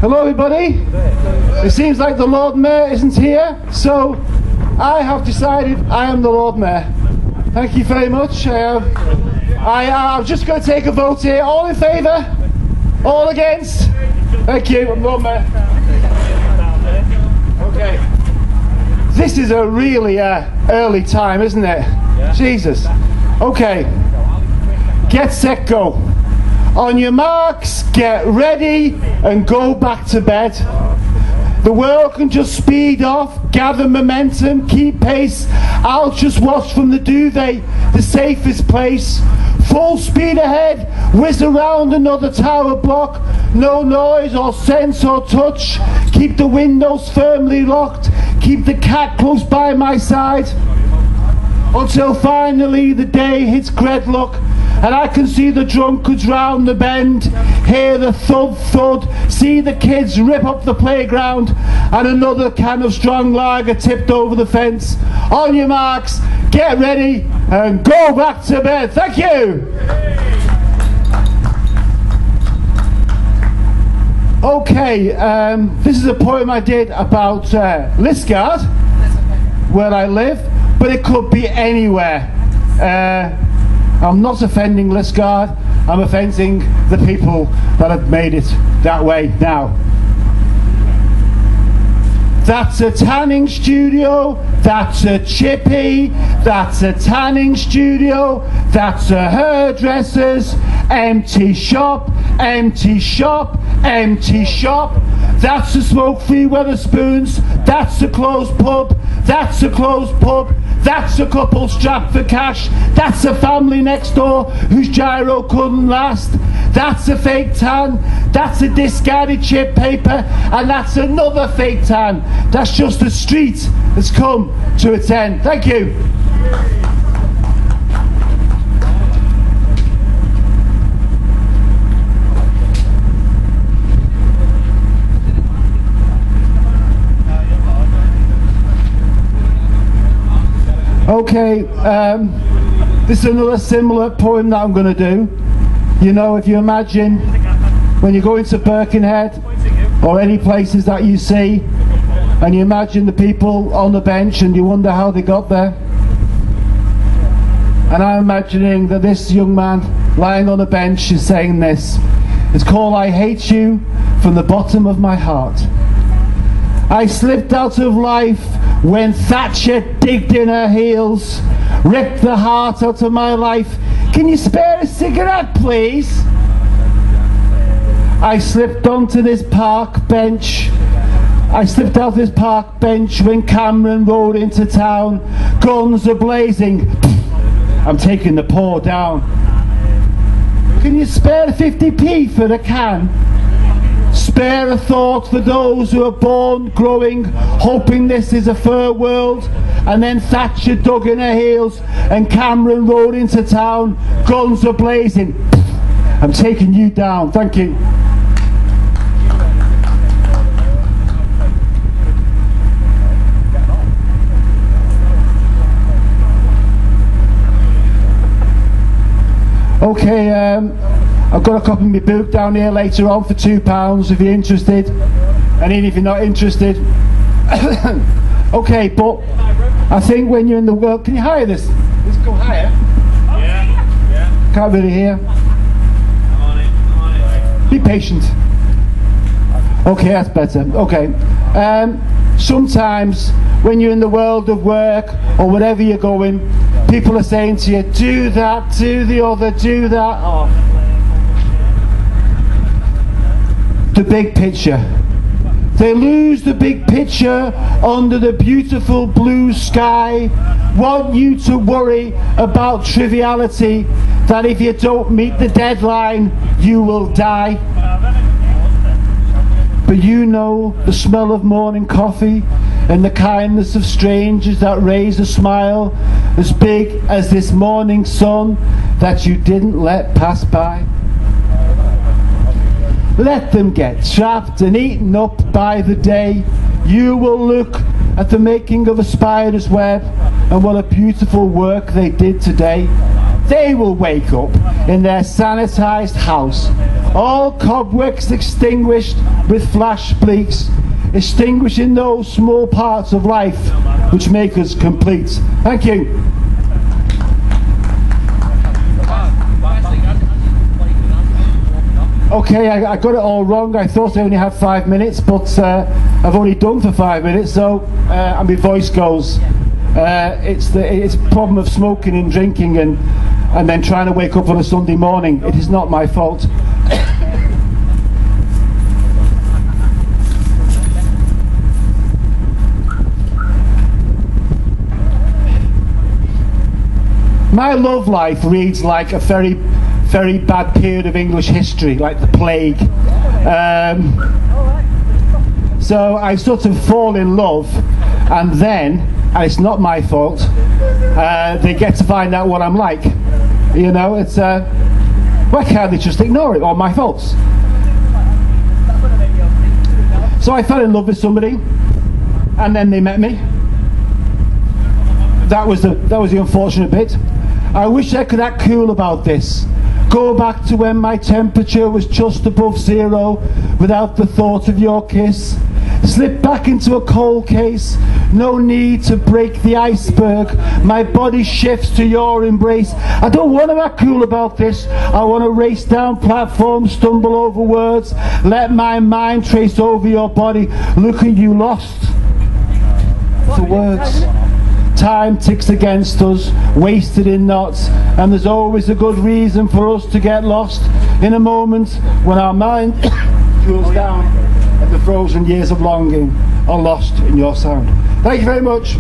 Hello everybody. It seems like the Lord Mayor isn't here, so I have decided I am the Lord Mayor. Thank you very much. I'm just going to take a vote here. All in favour? All against? Thank you. I'm Lord Mayor. Okay. This is a really early time, isn't it? Yeah. Jesus. Okay. Get set, go. On your marks, get ready and go back to bed. The world can just speed off, gather momentum, keep pace. I'll just watch from the duvet, the safest place. Full speed ahead, whiz around another tower block. No noise or sense or touch. Keep the windows firmly locked. Keep the cat close by my side. Until finally the day hits Gredlock and I can see the drunkards round the bend, hear the thud thud, see the kids rip up the playground, and another can of strong lager tipped over the fence. On your marks, get ready and go back to bed. Thank you. Okay, this is a poem I did about Liskeard, where I live, but it could be anywhere. I'm not offending Liskeard, I'm offending the people that have made it that way now. That's a tanning studio, that's a chippy, that's a tanning studio, that's a hairdresser's, empty shop, empty shop, empty shop. That's a smoke-free Wetherspoons, that's a closed pub, that's a closed pub. That's a couple strapped for cash. That's a family next door whose gyro couldn't last. That's a fake tan. That's a discarded chip paper. And that's another fake tan. That's just the street that's come to its end. Thank you. Okay, this is another similar poem that I'm going to do. You know, if you imagine when you go into Birkenhead or any places that you see, and you imagine the people on the bench and you wonder how they got there. And I'm imagining that this young man lying on a bench is saying this. It's called I Hate You from the Bottom of My Heart. I slipped out of life when Thatcher digged in her heels, ripped the heart out of my life. Can you spare a cigarette, please? I slipped onto this park bench. I slipped out this park bench when Cameron rode into town. Guns are blazing. I'm taking the pour down. Can you spare 50p for the can? Spare a thought for those who are born growing, hoping this is a fair world. And then Thatcher dug in her heels and Cameron rode into town. Guns are blazing. I'm taking you down. Thank you. Okay, I've got a copy of my book down here later on for £2 if you're interested, and even if you're not interested. Okay, but I think when you're in the world, can you hire this? Let's go higher. Yeah. Can't really hear. I'm on it. Be patient. Okay, that's better. Okay. Sometimes when you're in the world of work or wherever you're going, people are saying to you, do that, do the other, do that. Oh. The big picture. They lose the big picture under the beautiful blue sky. Want you to worry about triviality, that if you don't meet the deadline, you will die. But you know the smell of morning coffee and the kindness of strangers that raise a smile as big as this morning sun that you didn't let pass by. Let them get trapped and eaten up by the day. You will look at the making of a spider's web and what a beautiful work they did today. They will wake up in their sanitized house, All cobwebs extinguished with flash bleaks, extinguishing those small parts of life which make us complete. Thank you. Okay, I got it all wrong. I thought I only had 5 minutes, but I've only done for 5 minutes, so and my voice goes. It's a problem of smoking and drinking and then trying to wake up on a Sunday morning. It is not my fault. My love life reads like a very, very bad period of English history, like the plague. So I sort of fall in love, and then, and it's not my fault, they get to find out what I'm like. You know, it's why can't they just ignore it? All my faults. So I fell in love with somebody, and then they met me. That was the unfortunate bit. I wish I could act cool about this. Go back to when my temperature was just above 0 without the thought of your kiss. Slip back into a cold case. No need to break the iceberg. My body shifts to your embrace. I don't want to act cool about this. I want to race down platforms, stumble over words. Let my mind trace over your body. Look at you lost for words. Time ticks against us, wasted in knots, and there's always a good reason for us to get lost in a moment when our mind cools down and the frozen years of longing are lost in your sound. Thank you very much.